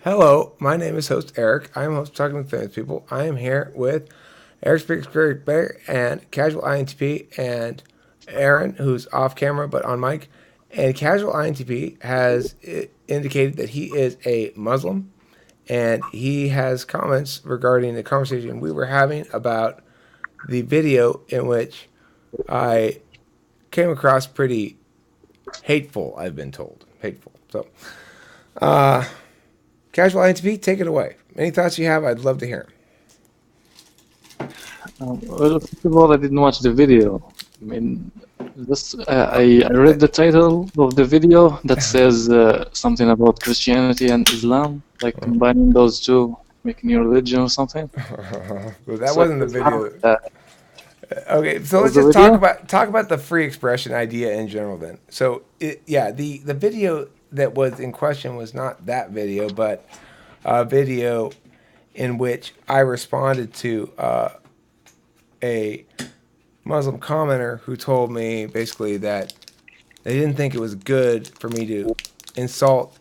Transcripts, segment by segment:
Hello, my name is host Eric. I am host of Talking with Famous People. I am here with Eric Speaks Great Bear and Casual INTP and Aaron, who's off camera but on mic. And Casual INTP has indicated that he is a Muslim, and he has comments regarding the conversation we were having about the video in which I came across pretty hateful, I've been told. Hateful. So, Casual INTP, take it away. Any thoughts you have, I'd love to hear. Well, first of all, I didn't watch the video. I mean, I read the title of the video that says something about Christianity and Islam, like combining those two, making your religion or something. Well, that So wasn't the video. Okay, so let's the just video? talk about the free expression idea in general then. So the video that was in question was not that video, but a video in which I responded to a Muslim commenter who told me basically that they didn't think it was good for me to insult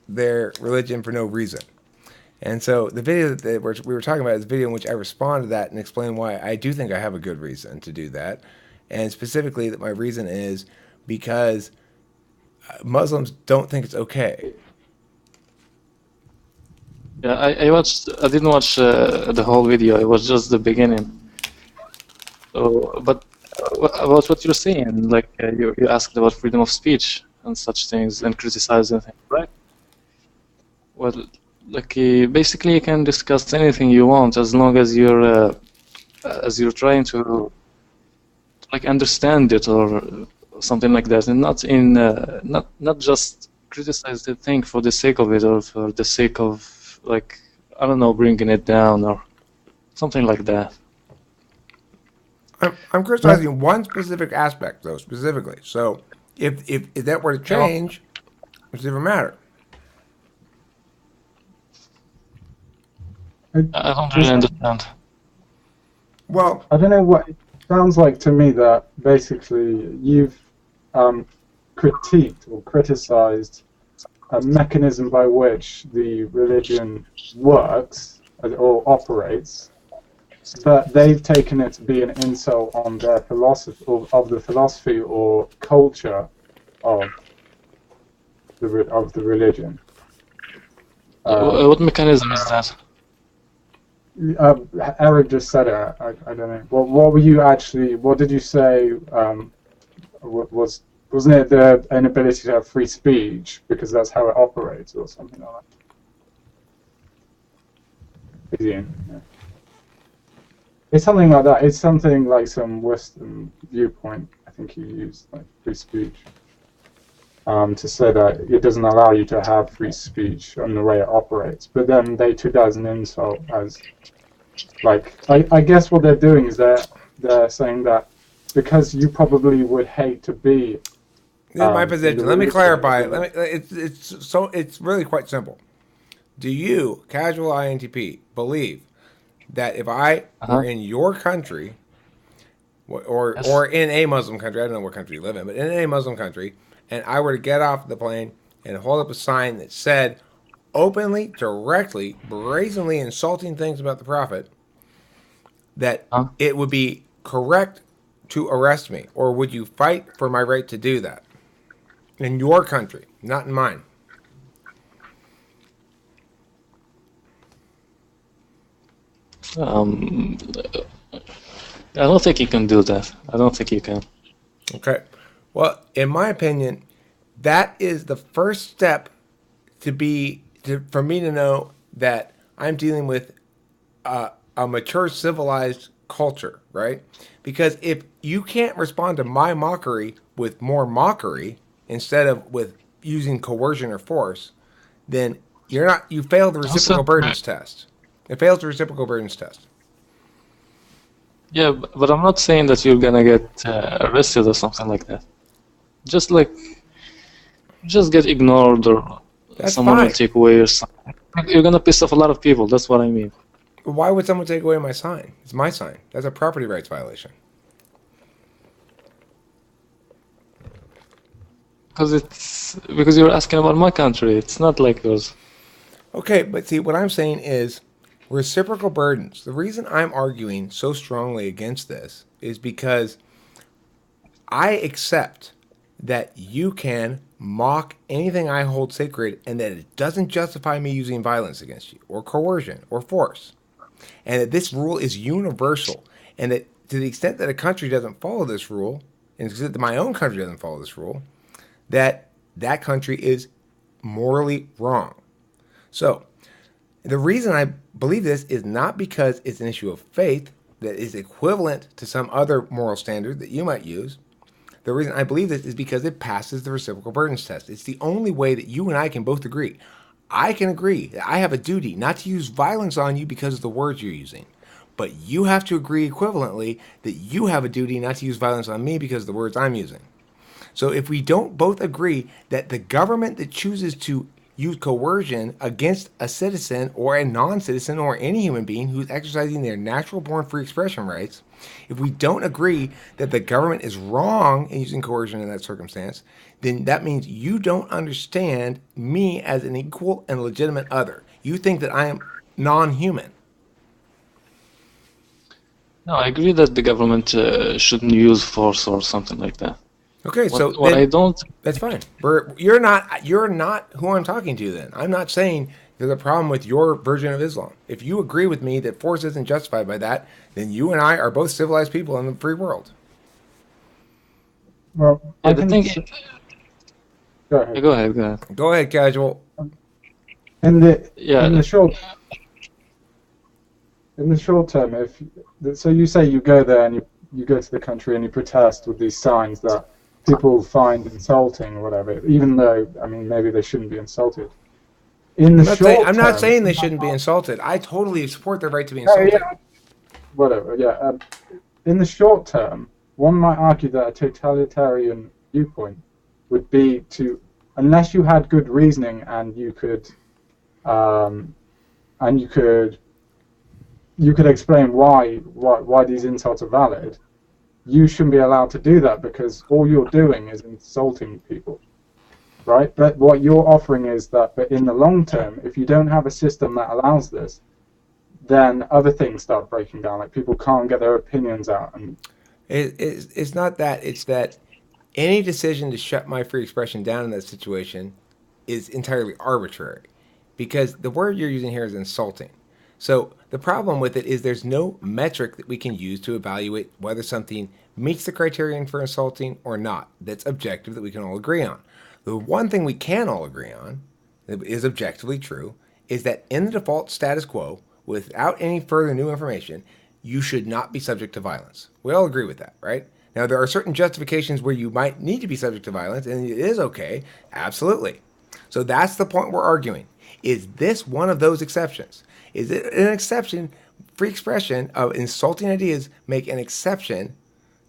their religion for no reason. And so the video that we were talking about is a video in which I responded to that and explained why I do think I have a good reason to do that. And specifically that my reason is because Muslims don't think it's okay. Yeah, I didn't watch the whole video. It was just the beginning. So, but about what you're saying, like you asked about freedom of speech and such things and criticizing things, right? Well, like basically you can discuss anything you want as long as you're trying to like understand it or something like that, and not in not just criticize the thing for the sake of it or for the sake of, like, I don't know, bringing it down or something like that. I'm criticizing one specific aspect, though, specifically. So if that were to change, it's a different matter. I don't really understand. Well, I don't know what it sounds like to me that basically you've critiqued or criticized a mechanism by which the religion works or operates, but they've taken it to be an insult on their philosophy of the philosophy or culture of the religion. What mechanism is that? Eric just said it. I don't know. What were you actually? What did you say? Wasn't it the inability to have free speech because that's how it operates, or something like that? Yeah. It's something like that. It's something like some Western viewpoint. I think you used, like free speech, to say that it doesn't allow you to have free speech on the way it operates. But then they took that as an insult, as like I guess what they're doing is they're saying that because you probably would hate to be. This is my position. Let me clarify. It's really quite simple. Do you, Casual INTP, believe that if I were in your country, or in a Muslim country, I don't know what country you live in, but in a Muslim country, and I were to get off the plane and hold up a sign that said openly, directly, brazenly insulting things about the Prophet, that it would be correct to arrest me? Or would you fight for my right to do that? In your country, not in mine. I don't think you can do that. I don't think you can. Okay. Well, in my opinion, that is the first step for me to know that I'm dealing with a mature, civilized culture, right? Because if you can't respond to my mockery with more mockery instead of with using coercion or force, then you failed the reciprocal burdens test. It fails the reciprocal burdens test. Yeah, but I'm not saying that you're gonna get arrested or something like that. Just get ignored, or That's someone fine. will take away your sign. You're gonna piss off a lot of people. That's what I mean. Why would someone take away my sign? It's my sign. That's a property rights violation. Because you're asking about my country. It's not like yours. Okay, but see, what I'm saying is reciprocal burdens. The reason I'm arguing so strongly against this is because I accept that you can mock anything I hold sacred and that it doesn't justify me using violence against you or coercion or force. And that this rule is universal. And that to the extent that a country doesn't follow this rule, and to the extent that my own country doesn't follow this rule, that that country is morally wrong. So the reason I believe this is not because it's an issue of faith that is equivalent to some other moral standard that you might use. The reason I believe this is because it passes the reciprocal burdens test. It's the only way that you and I can both agree. I can agree that I have a duty not to use violence on you because of the words you're using. But you have to agree equivalently that you have a duty not to use violence on me because of the words I'm using. So if we don't both agree that the government that chooses to use coercion against a citizen or a non-citizen or any human being who's exercising their natural born free expression rights, if we don't agree that the government is wrong in using coercion in that circumstance, then that means you don't understand me as an equal and legitimate other. You think that I am non-human. No, I agree that the government shouldn't use force or something like that. Okay, so What I don't, that's fine. You're not who I'm talking to then. I'm not saying there's a problem with your version of Islam. If you agree with me that force isn't justified by that, then you and I are both civilized people in the free world. Well, yeah, I the can thing, s- go ahead. go ahead, go ahead. Go ahead, casual. In the Yeah, in the short term, if so, you say you go there and you go to the country and you protest with these signs that people find insulting or whatever, even though I mean maybe they shouldn't be insulted. In the short I'm not term, saying they shouldn't be insulted. I totally support their right to be oh, insulted. yeah, whatever. Yeah. In the short term, one might argue that a totalitarian viewpoint would be to, unless you had good reasoning and you could, um, and you could explain why these insults are valid, you shouldn't be allowed to do that because all you're doing is insulting people, right? But what you're offering is that, but in the long term, if you don't have a system that allows this, then other things start breaking down. Like people can't get their opinions out, and It's not that. It's that any decision to shut my free expression down in that situation is entirely arbitrary because the word you're using here is insulting. So the problem with it is there's no metric that we can use to evaluate whether something meets the criterion for insulting or not that's objective that we can all agree on. The one thing we can all agree on that is objectively true is that in the default status quo, without any further new information, you should not be subject to violence. We all agree with that, right? Now, there are certain justifications where you might need to be subject to violence, and it is okay. Absolutely. So that's the point we're arguing. Is this one of those exceptions? Is it an exception? Free expression of insulting ideas make an exception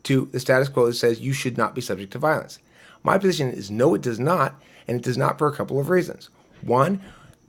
to the status quo that says you should not be subject to violence. My position is no, it does not, and it does not for a couple of reasons. One,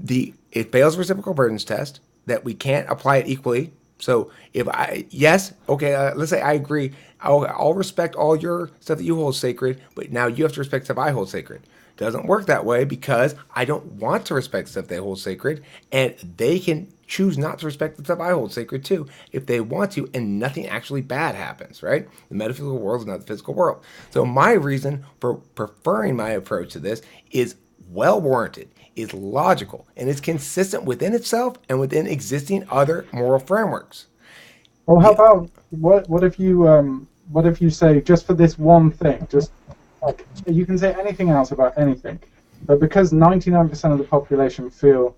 it fails the reciprocal burdens test, that we can't apply it equally. So if let's say I agree, I'll respect all your stuff that you hold sacred, but now you have to respect stuff I hold sacred. Doesn't work that way because I don't want to respect stuff they hold sacred, and they can choose not to respect the stuff I hold sacred too if they want to, and nothing actually bad happens, right? The metaphysical world is not the physical world. So my reason for preferring my approach to this is well warranted, is logical, and is consistent within itself and within existing other moral frameworks. well, how about what if you say just for this one thing, just like you can say anything else about anything, but because 99% of the population feel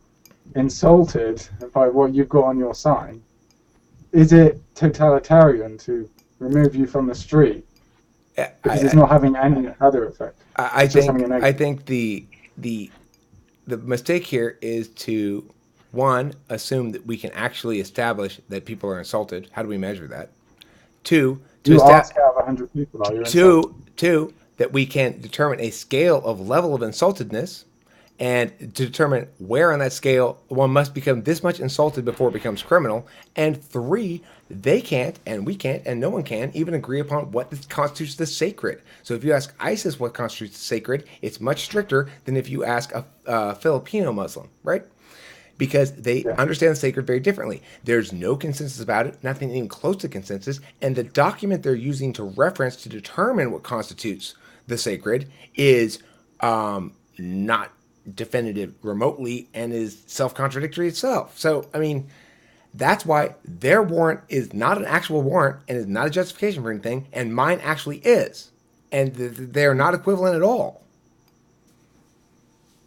insulted by what you've got on your sign, is it totalitarian to remove you from the street because it's not having any other effect? I think the mistake here is to one assume that we can actually establish that people are insulted. How do we measure that? Two, You ask out of 100 people, are you insulted? two, that we can determine a scale of level of insultedness, and to determine where on that scale one must become this much insulted before it becomes criminal. And three, they can't, and we can't, and no one can even agree upon what constitutes the sacred. So if you ask ISIS what constitutes the sacred, it's much stricter than if you ask a Filipino Muslim, right? because they Yeah. understand the sacred very differently. There's no consensus about it, nothing even close to consensus, and the document they're using to reference to determine what constitutes the sacred is not definitive remotely and is self-contradictory itself. So, I mean, that's why their warrant is not an actual warrant and is not a justification for anything, and mine actually is. And they're not equivalent at all.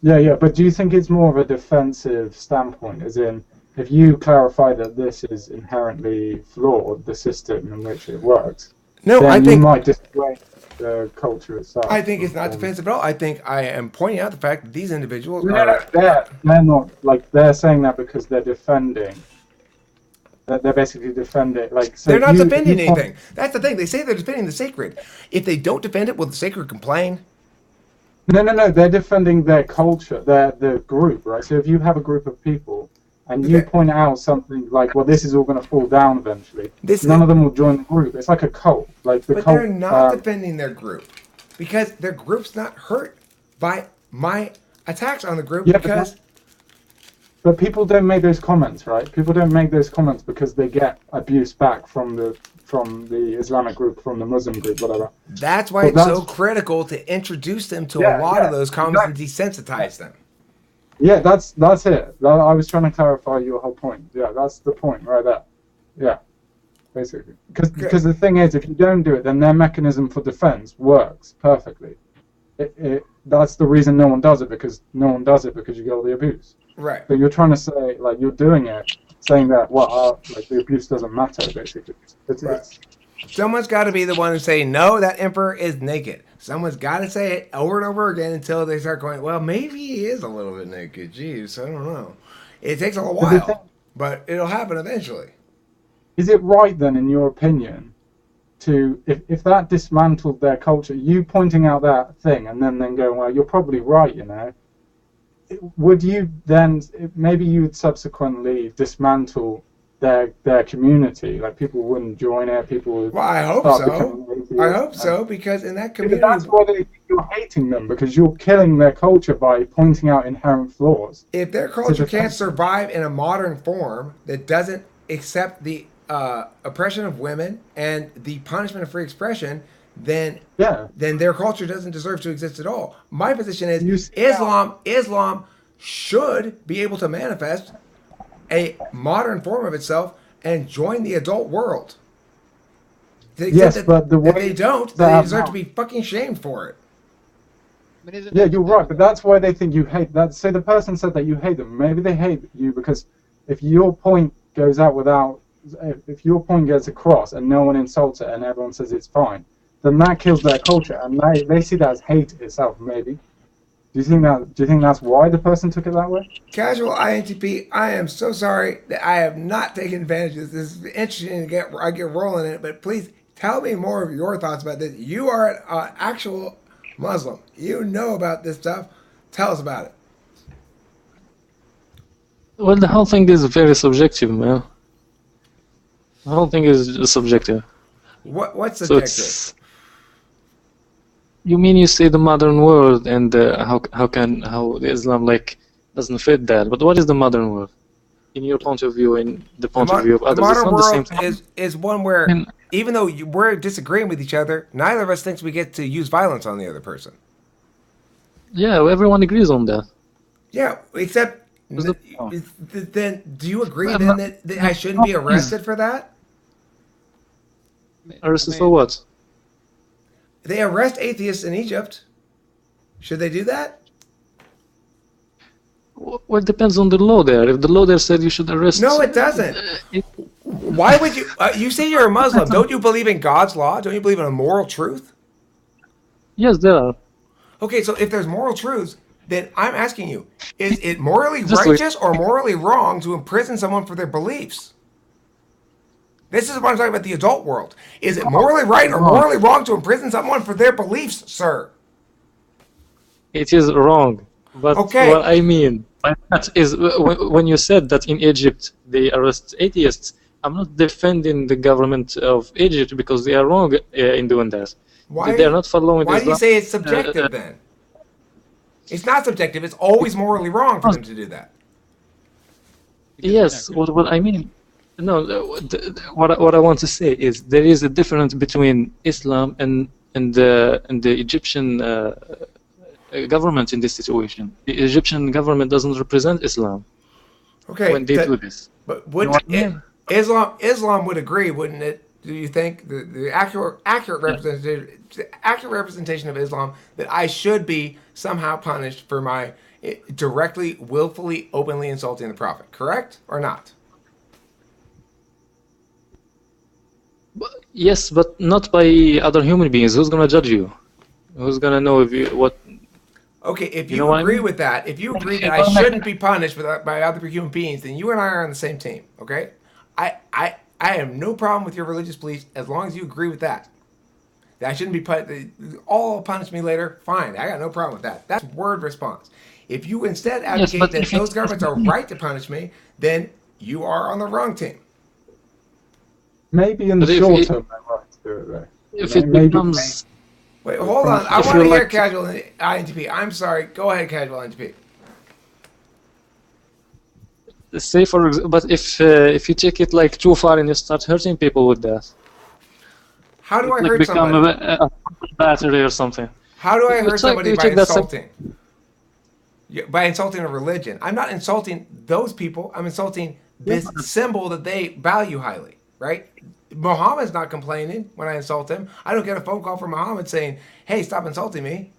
Yeah. But do you think it's more of a defensive standpoint, as in, if you clarify that this is inherently flawed, the system in which it works, No, then I you think might dissuade the culture itself? I think it's not defensive at all. I think I am pointing out the fact that these individuals No, are. they're not, like, they're saying that because they're defending. They're basically defending, like. So They're not if you defending point- anything. That's the thing. They say they're defending the sacred. If they don't defend it, will the sacred complain? No. They're defending their culture, the group, right? So if you have a group of people and you Okay. point out something like, well, this is all going to fall down eventually, This- none of them will join the group. It's like a cult. Like the But cult. they're not defending their group because their group's not hurt by my attacks on the group Yeah, but because But people don't make those comments, right? People don't make those comments because they get abuse back from the Islamic group, from the Muslim group, whatever. that's why Well, it's so that's- critical to introduce them to Yeah, a lot yeah, of those comments and desensitize them. Yeah, that's it. I was trying to clarify your whole point. Yeah, that's the point right there. Yeah, basically. Because the thing is, if you don't do it, then their mechanism for defense works perfectly. That's the reason no one does it, because no one does it because you get all the abuse. Right. So you're trying to say, like, you're doing it, saying that, like, the abuse doesn't matter, basically. It's Someone's got to be the one to say, no, that emperor is naked. Someone's got to say it over and over again until they start going, well, maybe he is a little bit naked. Jeez, I don't know. It takes a little But the while, but it'll happen eventually. Is it right then, in your opinion, to if that dismantled their culture, you pointing out that thing and then going, well, you're probably right, you know? Would you then, maybe you would subsequently dismantle their community? Like, people wouldn't join it, people would. Well, I hope start so. becoming atheist. I hope so, because in that But community, that's why they think you're hating them, because you're killing their culture by pointing out inherent flaws. if their culture defend- can't survive in a modern form that doesn't accept the oppression of women and the punishment of free expression, then Yeah. their culture doesn't deserve to exist at all. My position is You see- Islam should be able to manifest a modern form of itself and join the adult world. To the extent Yes, that, but the that way they don't, that they deserve now- to be fucking shamed for it. But isn't Yeah, it- you're right, but that's why they think you hate that. Say the person said that you hate them. Maybe they hate you because if your point goes out without, if your point gets across and no one insults it and everyone says it's fine, then that kills their culture, and they see that as hate itself. Maybe. Do you think that's why the person took it that way? Casual INTP, I am so sorry that I have not taken advantage of this. This is interesting to I get rolling in it, but please tell me more of your thoughts about this. You are an actual Muslim. You know about this stuff. Tell us about it. Well, the whole thing is very subjective, man. The whole thing is subjective. What's So subjective? it's. You mean you say the modern world and how Islam like doesn't fit that? But what is the modern world? In your point of view, in the point of view of The others, it's modern not the same world thing. is one where, And- even though we're disagreeing with each other, neither of us thinks we get to use violence on the other person. Yeah, everyone agrees on that. Yeah, except What's the- then, do you agree Well, then not- that I shouldn't be arrested for that? Arrested for what? They arrest atheists in Egypt. Should they do that? Well, it depends on the law there. If the law there said you should arrest. No, it doesn't. it- Why would you? You say you're a Muslim. Don't you believe in God's law? Don't you believe in a moral truth? yes, there are. Okay, so if there's moral truths, then I'm asking you: is it morally Just like- righteous or morally wrong to imprison someone for their beliefs? This is what I'm talking about. The adult world. Is it morally right or morally wrong to imprison someone for their beliefs, sir? It is wrong. But Okay. what I mean by that is when you said that in Egypt they arrest atheists, I'm not defending the government of Egypt because they are wrong in doing that. Why? They are not following Why do you Islam. say it's subjective then? It's not subjective. It's always morally wrong for them to do that. to get Yes, connected. what I mean, no, what I want to say is there is a difference between Islam and the Egyptian government in this situation. The Egyptian government doesn't represent Islam Okay, when they do this. but You know what I mean? Islam would agree, wouldn't it? Do you think the accurate representation of Islam that I should be somehow punished for my directly, willfully, openly insulting the Prophet? Correct or not? Yes, but not by other human beings. Who's gonna judge you? Who's gonna know if you what? Okay, if You you know what I agree mean? with that, if you agree that I shouldn't be punished by other human beings, then you and I are on the same team. Okay, I have no problem with your religious beliefs as long as you agree with that. That I shouldn't be all punish me later. Fine, I got no problem with that. That's word response. If you instead Yes, advocate but that if those governments are right to punish me, then you are on the wrong team. Maybe in the But if short it- term they're right to do it though. If You it know, maybe- becomes Wait, hold on. I If want to you're hear like- casual INTP. I'm sorry. Go ahead, casual INTP. say but if you take it like too far and you start hurting people with that, How do I like hurt become somebody? a battery or something. How do I You hurt check- somebody you by check that insulting? Yeah, by insulting a religion. I'm not insulting those people. I'm insulting this symbol that they value highly, right? Muhammad's not complaining when I insult him. I don't get a phone call from Muhammad saying, "Hey, stop insulting me."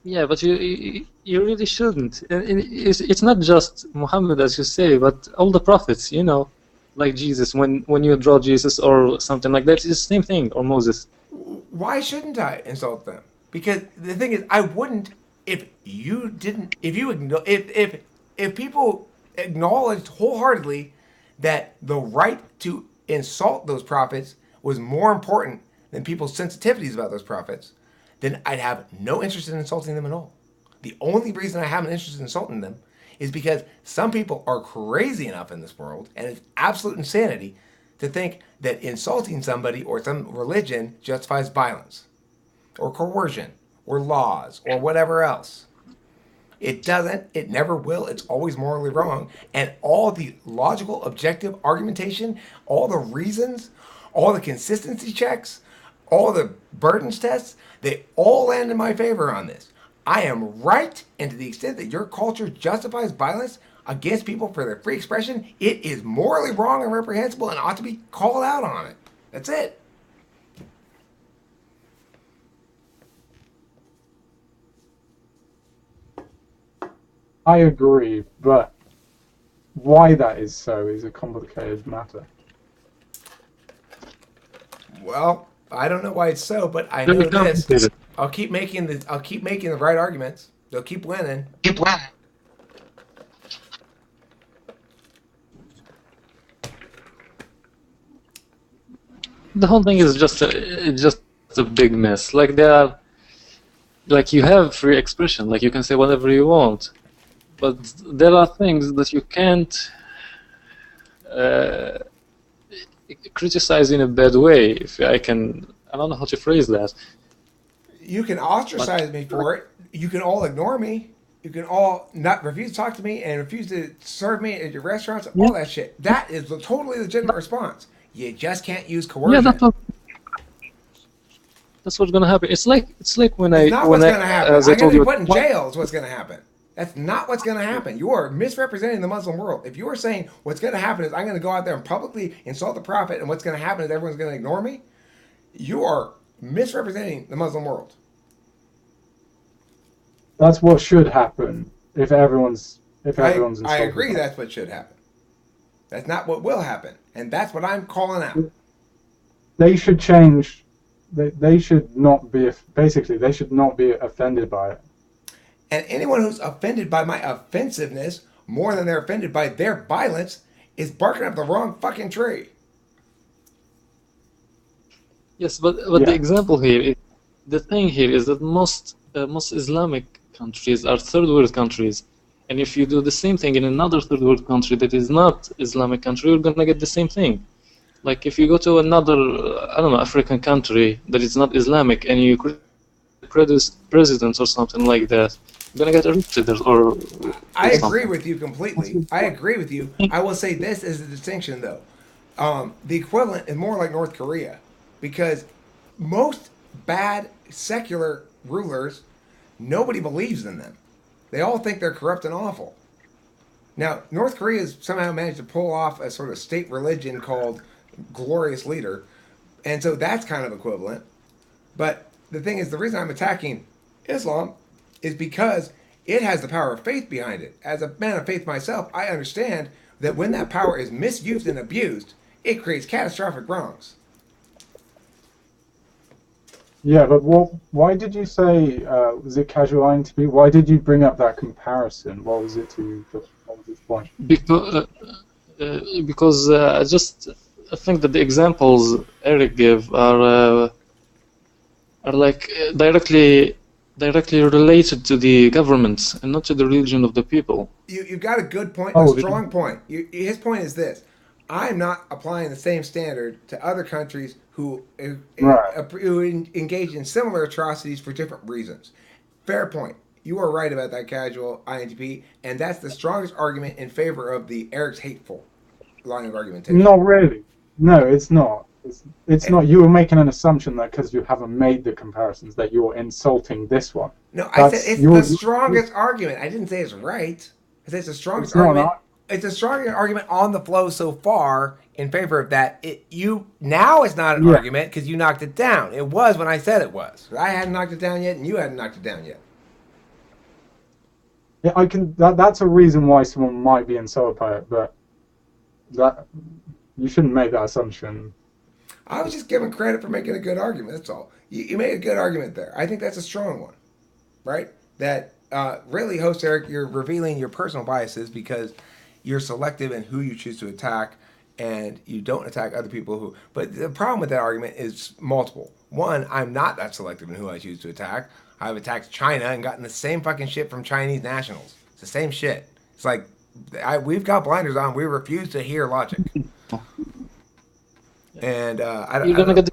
Yeah, but you really shouldn't. And it's not just Muhammad, as you say, but all the prophets, like Jesus. When you draw Jesus or something like that, it's the same thing, or Moses. Why shouldn't I insult them? Because the thing is, I wouldn't if you didn't. If people acknowledged wholeheartedly that the right to insult those prophets was more important than people's sensitivities about those prophets, then I'd have no interest in insulting them at all. The only reason I have an interest in insulting them is because some people are crazy enough in this world, and it's absolute insanity to think that insulting somebody or some religion justifies violence or coercion or laws or whatever else. It doesn't. It never will. It's always morally wrong. And all the logical, objective argumentation, all the reasons, all the consistency checks, all the burdens tests, they all land in my favor on this. I am right, and to the extent that your culture justifies violence against people for their free expression, it is morally wrong and reprehensible and ought to be called out on it. That's it. I agree, but why that is so is a complicated matter. Well, I don't know why it's so, but I Very know this. complicated. I'll keep making the right arguments. They'll keep winning. The whole thing is just a big mess. Like you have free expression, like you can say whatever you want, but there are things that you can't criticize in a bad way. I don't know how to phrase that. You can ostracize me for it. You can all ignore me. You can all not refuse to talk to me and refuse to serve me at your restaurants. All that shit. That is a totally legitimate response. You just can't use coercion. Yeah, that's what's gonna happen. It's like when It's not what's going to happen. as I I'm told going to you. be put in jail is what's going to happen. That's not what's going to happen. You are misrepresenting the Muslim world. If you are saying what's going to happen is I'm going to go out there and publicly insult the Prophet and what's going to happen is everyone's going to ignore me, you are misrepresenting the Muslim world. That's what should happen if everyone's I insulted. agree that's what should happen. That's not what will happen. And that's what I'm calling out. They should change. They should not be they should not be offended by it. And anyone who's offended by my offensiveness more than they're offended by their violence is barking up the wrong fucking tree. Yes, but Yeah. the example here, the thing here is that most Islamic countries are third world countries, and if you do the same thing in another third world country that is not Islamic country, you're gonna get the same thing. Like if you go to another, I don't know, African country that is not Islamic, and you produce presidents or something like that, gonna get arrested or I do agree something. with you completely. I agree with you. I will say this is a distinction, though. The equivalent is more like North Korea, because most bad secular rulers, nobody believes in them. They all think they're corrupt and awful. Now, North Korea has somehow managed to pull off a sort of state religion called Glorious Leader, and so that's kind of equivalent. But the thing is, the reason I'm attacking Islam is because it has the power of faith behind it. As a man of faith myself, I understand that when that power is misused and abused, it creates catastrophic wrongs. Yeah, but why did you say was it casual INTP? Why did you bring up that comparison? What was it to? What was its point? Because I think that the examples Eric gave are like directly related to the government and not to the religion of the people. You've got a good point, a Oh, strong point. His point is this: I'm not applying the same standard to other countries right. who engage in similar atrocities for different reasons. Fair point. You are right about that casual INTP, and that's the strongest argument in favor of the Eric's hateful line of argumentation. Not really. No, it's not. It's not. You were making an assumption that because you haven't made the comparisons that you're insulting this one. No, I said That's it's you're, the strongest argument. I didn't say it's right. I said it's the strongest It's not argument. an It's a strongest argument on the flow so far in favor of that. Now it's not an Yeah. argument because you knocked it down. It was when I said it was. I hadn't knocked it down yet, and you hadn't knocked it down yet. Yeah, I can. That's a reason why someone might be insulted by it, but that you shouldn't make that assumption. I was just giving credit for making a good argument. That's all. You made a good argument there. I think that's a strong one, right? That really, host Eric, you're revealing your personal biases because you're selective in who you choose to attack, and you don't attack other people who. But the problem with that argument is multiple. One, I'm not that selective in who I choose to attack. I've attacked China and gotten the same fucking shit from Chinese nationals. It's the same shit. It's like we've got blinders on. We refuse to hear logic. And You're gonna get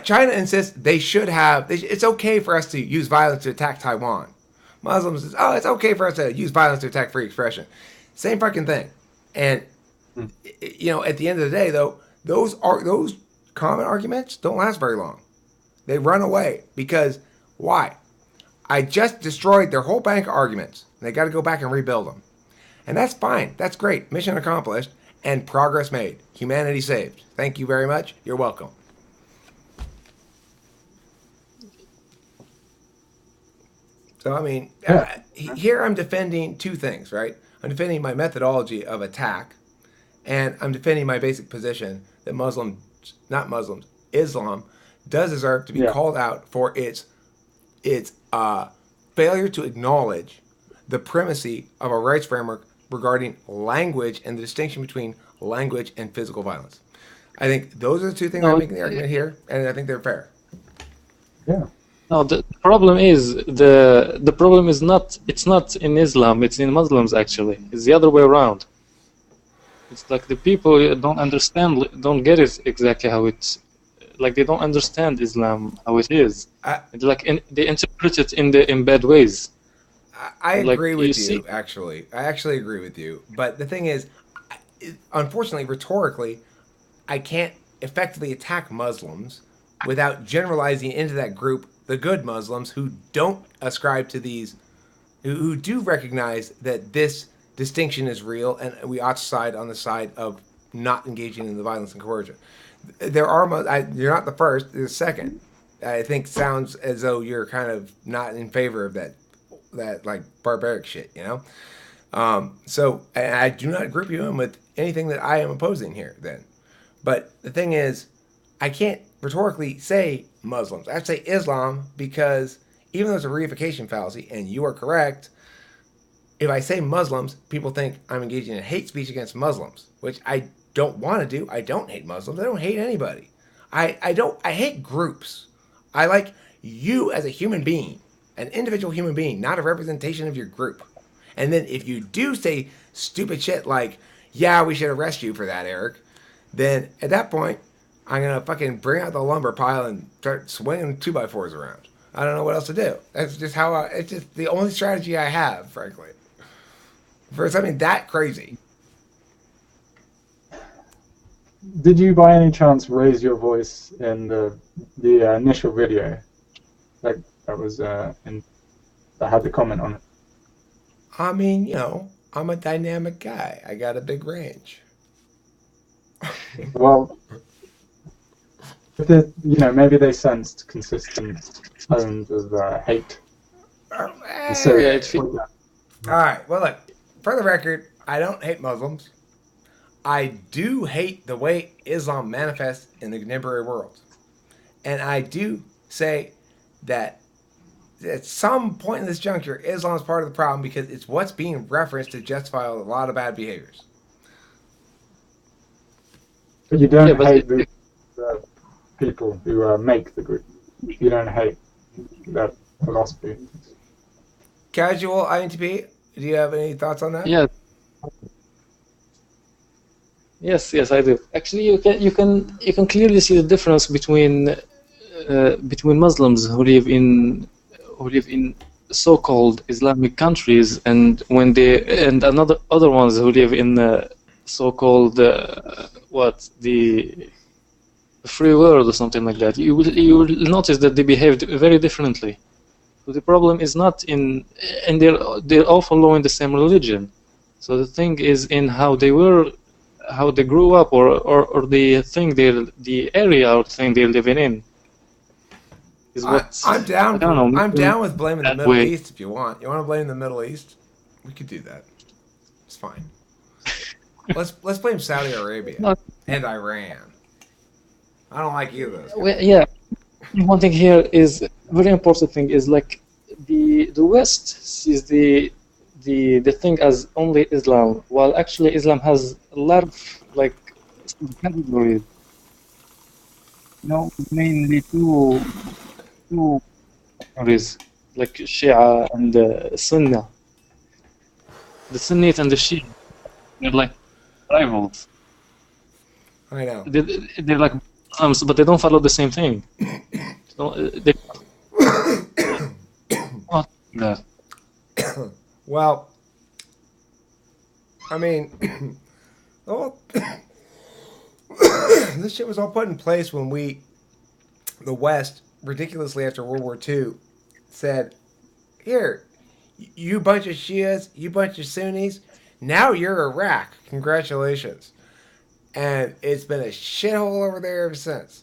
China insists they should have. It's okay for us to use violence to attack Taiwan. Muslims says, oh, it's okay for us to use violence to attack free expression. Same fucking thing. And at the end of the day, though, those common arguments don't last very long. They run away because why? I just destroyed their whole bank of arguments. They got to go back and rebuild them, and that's fine. That's great. Mission accomplished and progress made. Humanity saved. Thank you very much. You're welcome. So, I mean, here I'm defending two things, right? I'm defending my methodology of attack, and I'm defending my basic position that Islam does deserve to be called out for its failure to acknowledge the primacy of a rights framework regarding language and the distinction between language and physical violence. I think those are the two things I'm making the argument here, and I think they're fair. Yeah. No, the problem is the problem is not in Islam, it's in Muslims actually. It's the other way around. It's like the people don't get it exactly how it's like they don't understand Islam how it is. They interpret it in bad ways. I agree with you, actually. I actually agree with you. But the thing is, unfortunately, rhetorically, I can't effectively attack Muslims without generalizing into that group the good Muslims who don't ascribe to these, who do recognize that this distinction is real and we ought to side on the side of not engaging in the violence and coercion. There are, you're not the first, you're the second. I think sounds as though you're kind of not in favor of that like barbaric shit, So I do not group you in with anything that I am opposing here then. But the thing is, I can't rhetorically say Muslims. I have to say Islam because even though it's a reification fallacy, and you are correct, if I say Muslims, people think I'm engaging in hate speech against Muslims, which I don't want to do. I don't hate Muslims. I don't hate anybody. I hate groups. I like you as a human being, an individual human being, not a representation of your group. And then if you do say stupid shit like, yeah, we should arrest you for that, Eric, then at that point, I'm going to fucking bring out the lumber pile and start swinging 2x4s around. I don't know what else to do. That's just how it's just the only strategy I have, frankly. For something that crazy. Did you by any chance raise your voice in the initial video? Like that was in that had the comment on it. I mean, I'm a dynamic guy. I got a big range. Well, if it, maybe they sensed consistent tones of hate. So, Yeah, it feels. All right. Well, look. For the record, I don't hate Muslims. I do hate the way Islam manifests in the contemporary world, and I do say that at some point in this juncture, Islam is part of the problem because it's what's being referenced to justify a lot of bad behaviors. But you don't Yeah, but hate the people who make the group. You don't hate that philosophy. Casual INTP, do you have any thoughts on that? Yeah. Yes, I do. Actually, you can clearly see the difference between Muslims who live in so-called Islamic countries and other ones who live in so-called the free world or something like that. You will notice that they behaved very differently. So the problem is not and they're all following the same religion. So the thing is in how they grew up, or the area or thing they're living in. Is what I'm down. I don't know. I'm down with blaming the that Middle way. East if you want. You want to blame the Middle East? We could do that. It's fine. Let's blame Saudi Arabia No. and Iran. I don't like either of those. Well, yeah. One thing here is very important thing is like the West sees the thing as only Islam, while actually Islam has a lot of like categories. Mainly two categories like Shia and Sunnah. The Sunnite and the Shia, they're like rivals. I know. They're like Muslims, but they don't follow the same thing. They not that. Well, I mean, well, this shit was all put in place when the West, ridiculously after World War II, said, "Here, you bunch of Shias, you bunch of Sunnis, now you're Iraq. Congratulations." And it's been a shithole over there ever since.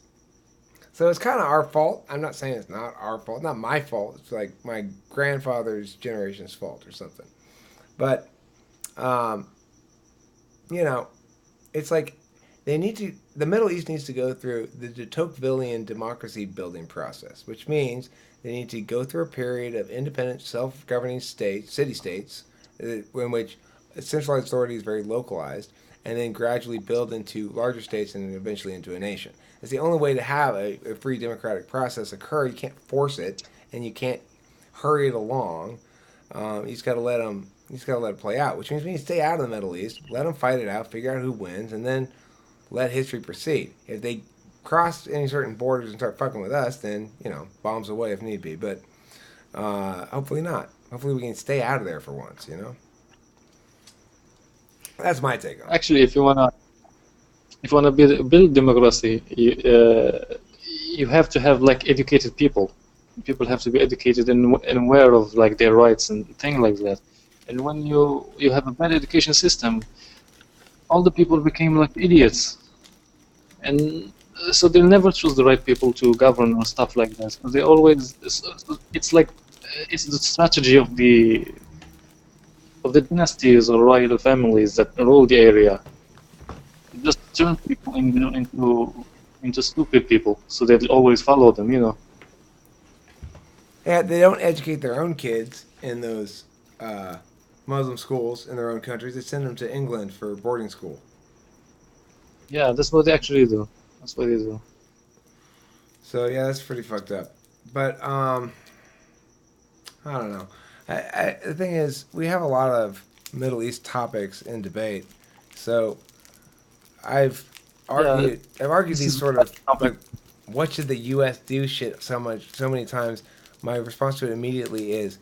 So it's kind of our fault. I'm not saying it's not our fault. Not my fault. It's like my grandfather's generation's fault or something. But, it's like the Middle East needs to go through the de Tocquevillian democracy building process, which means they need to go through a period of independent, self-governing city-states, in which centralized authority is very localized, and then gradually build into larger states and then eventually into a nation. It's the only way to have a free democratic process occur. You can't force it, and you can't hurry it along. You just got to let them. You just got to let it play out, which means we need to stay out of the Middle East, let them fight it out, figure out who wins, and then let history proceed. If they cross any certain borders and start fucking with us, then bombs away if need be. But hopefully not. Hopefully we can stay out of there for once. That's my take on it. Actually, if you wanna build democracy, you have to have like educated people. People have to be educated and aware of like their rights and things like that. And when you have a bad education system, all the people became like idiots, and so they'll never choose the right people to govern or stuff like that. So they always it's like it's the strategy of the dynasties or royal families that rule the area. Just turn people into stupid people, so they'll always follow them. Yeah, they don't educate their own kids in those Muslim schools in their own countries. They send them to England for boarding school. Yeah, that's what they actually do. That's what they do. So yeah, that's pretty fucked up. But I don't know. The thing is, we have a lot of Middle East topics in debate. So I've argued these sort of like, what should the U.S. do shit so many times my response to it immediately is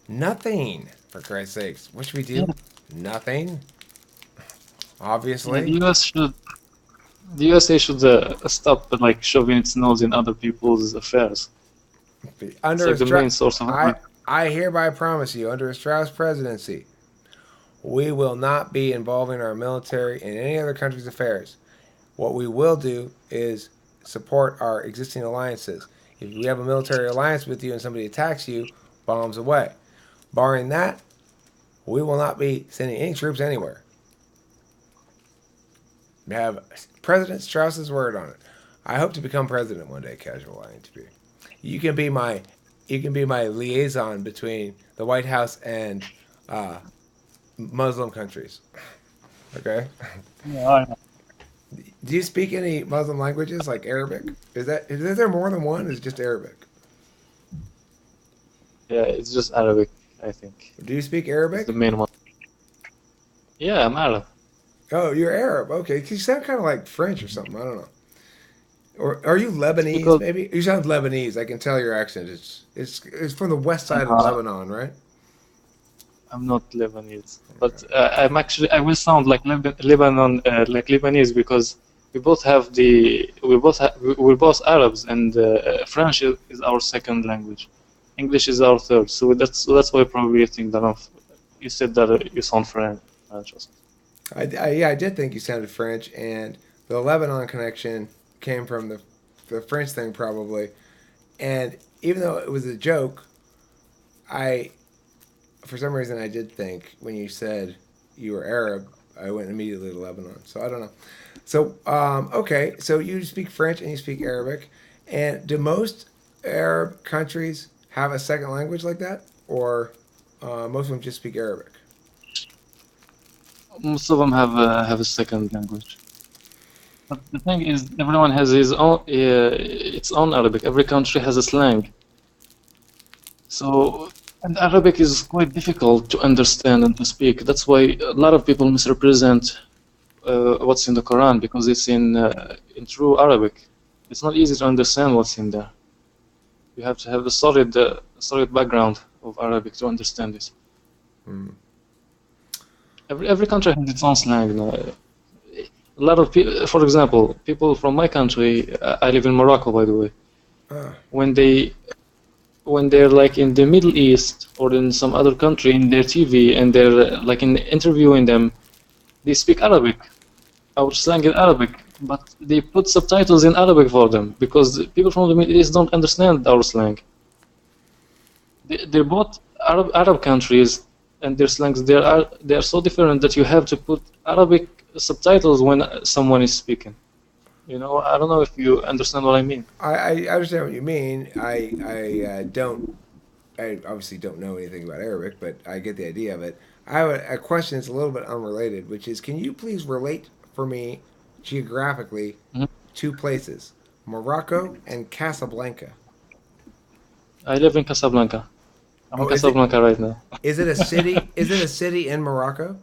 nothing. For Christ's sakes, what should we do? Yeah. Nothing. Yeah, Obviously, the USA should stop like shoving its nose in other people's affairs. It's under a like the main source of I hereby promise you, under a Strauss presidency, we will not be involving our military in any other country's affairs. What we will do is support our existing alliances. If we have a military alliance with you and somebody attacks you, bombs away. Barring that, we will not be sending any troops anywhere. We have President Strauss's word on it. I hope to become president one day, Casual INTP. You can be my liaison between the White House and Muslim countries. Okay? Yeah, I know. Do you speak any Muslim languages like Arabic? Is there more than one? Is it just Arabic? Yeah, it's just Arabic, I think. Do you speak It's Arabic? the main one. Yeah, I'm Arab. Oh, you're Arab. Okay, 'cause you sound kind of like French or something. I don't know. Or are you Lebanese? Because Maybe you sound Lebanese. I can tell your accent. It's from the west side of uh, Lebanon, right? I'm not Lebanese, but I will sound like Lebanon, like Lebanese because we're both Arabs, and French is our second language. English is our third, so that's why probably you think that you said that you sound French or something. Yeah, I did think you sounded French, and the Lebanon connection came from the French thing probably. And even though it was a joke, for some reason, I did think when you said you were Arab, I went immediately to Lebanon. So I don't know. So okay, so you speak French and you speak Arabic, and do most Arab countries have a second language like that, or most of them just speak Arabic? Most of them have a second language. But the thing is, everyone has its own Arabic. Every country has a slang. So, and Arabic is quite difficult to understand and to speak. That's why a lot of people misrepresent what's in the Quran because it's in true Arabic. It's not easy to understand what's in there. You have to have a solid background of Arabic to understand this. Hmm. Every country has its own slang. A lot of people, for example, people from my country. I live in Morocco, by the way. Ah, When they're like in the Middle East or in some other country in their TV and they're like interviewing them, they speak Arabic. Our slang is Arabic, but they put subtitles in Arabic for them because people from the Middle East don't understand our slang. They're both Arab countries, and their slangs they are so different that you have to put Arabic subtitles when someone is speaking. I don't know if you understand what I mean. I understand what you mean. I obviously don't know anything about Arabic, but I get the idea of it. I have a question that's a little bit unrelated, which is, can you please relate for me geographically Mhm. two places, Morocco and Casablanca? I live in Casablanca. I'm in Oh, Casablanca right now. is it a city? Is it a city in Morocco?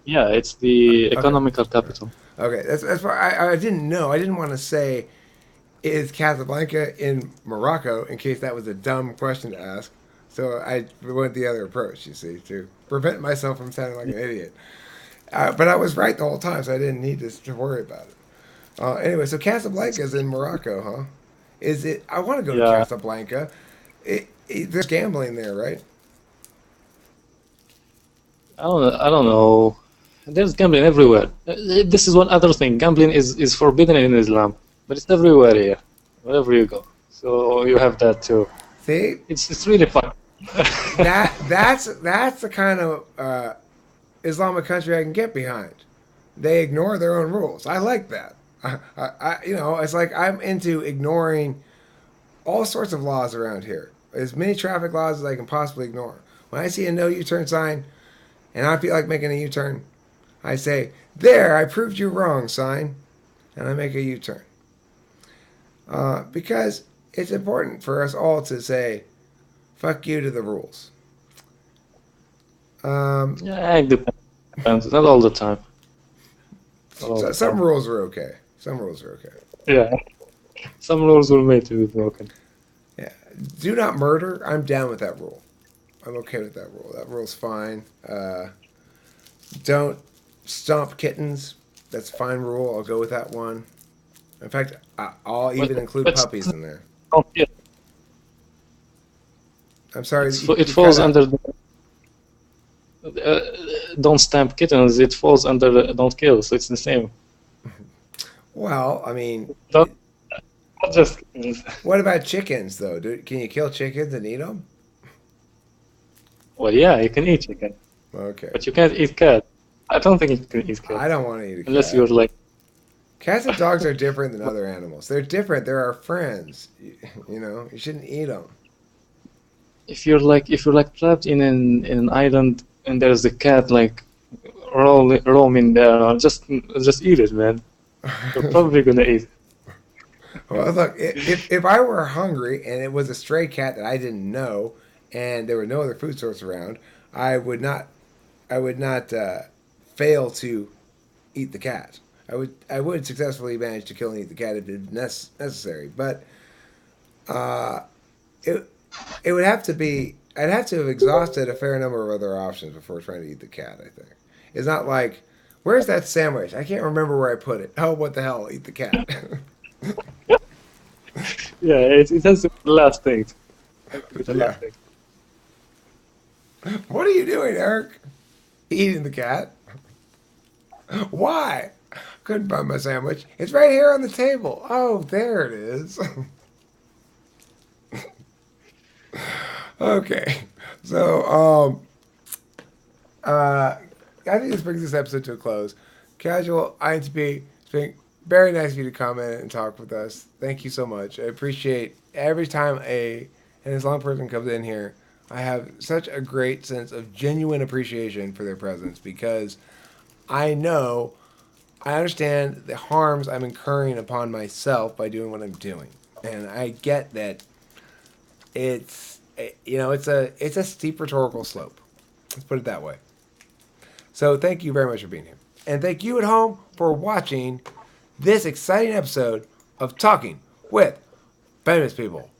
Yeah, it's the Okay. economical capital. Okay, that's why I didn't know. I didn't want to say, is Casablanca in Morocco, in case that was a dumb question to ask. So I went the other approach, you see, to prevent myself from sounding like an idiot. But I was right the whole time, so I didn't need to worry about it. Anyway, so Casablanca is in Morocco, huh? Is it? I want to go to Yeah. Casablanca. There's gambling there, right? I don't know. There's gambling everywhere. This is one other thing. Gambling is forbidden in Islam, but it's everywhere here, wherever you go. So you have that too. See, It's really fun. that's the kind of Islamic country I can get behind. They ignore their own rules. I like that. It's like I'm into ignoring all sorts of laws around here. As many traffic laws as I can possibly ignore. When I see a no U-turn sign, and I feel like making a U-turn, I say, "There, I proved you wrong, sign," and I make a U-turn. Because it's important for us all to say, "Fuck you" to the rules. Yeah, it depends. Not all the time. Not all So the some time. rules are okay. Some rules are okay. Yeah. Some rules were made to be broken. Yeah. do not murder. I'm down with that rule. I'm okay with that rule. That rule's fine. Don't stomp kittens. That's a fine rule. I'll go with that one. In fact, I'll even include puppies in there. Don't kill. I'm sorry. It falls under the, don't stamp kittens. It falls under the don't kill, so it's the same. Well, I mean, Don't just what about chickens though? Can you kill chickens and eat them? well, yeah, you can eat chicken, Okay. but you can't eat cat. I don't think you can eat cat I don't want to eat a cat. unless you're like Cats and dogs are different than other animals. They're different. They're our friends. You know, you shouldn't eat them. if you're like trapped in an island and there's a cat like roaming there, just eat it, man. You're probably gonna eat it. Well, look, if I were hungry and it was a stray cat that I didn't know, and there were no other food source around, I would not fail to eat the cat. I would successfully manage to kill and eat the cat if it necessary, but it would have to be. I'd have to have exhausted a fair number of other options before trying to eat the cat. I think it's not like, where's that sandwich? I can't remember where I put it. Oh, what the hell? Eat the cat. Yeah, it has to be the last thing. The Yeah. last thing. What are you doing, Eric? Eating the cat? Why? Couldn't find my sandwich. It's right here on the table. Oh, there it is. Okay. So, I think this brings this episode to a close. Casual INTP, it's been very nice of you to come in and talk with us. Thank you so much. I appreciate every time an Islamic person comes in here. I have such a great sense of genuine appreciation for their presence because I understand the harms I'm incurring upon myself by doing what I'm doing. And I get that it's a steep rhetorical slope. Let's put it that way. So thank you very much for being here. And thank you at home for watching this exciting episode of Talking with Famous People.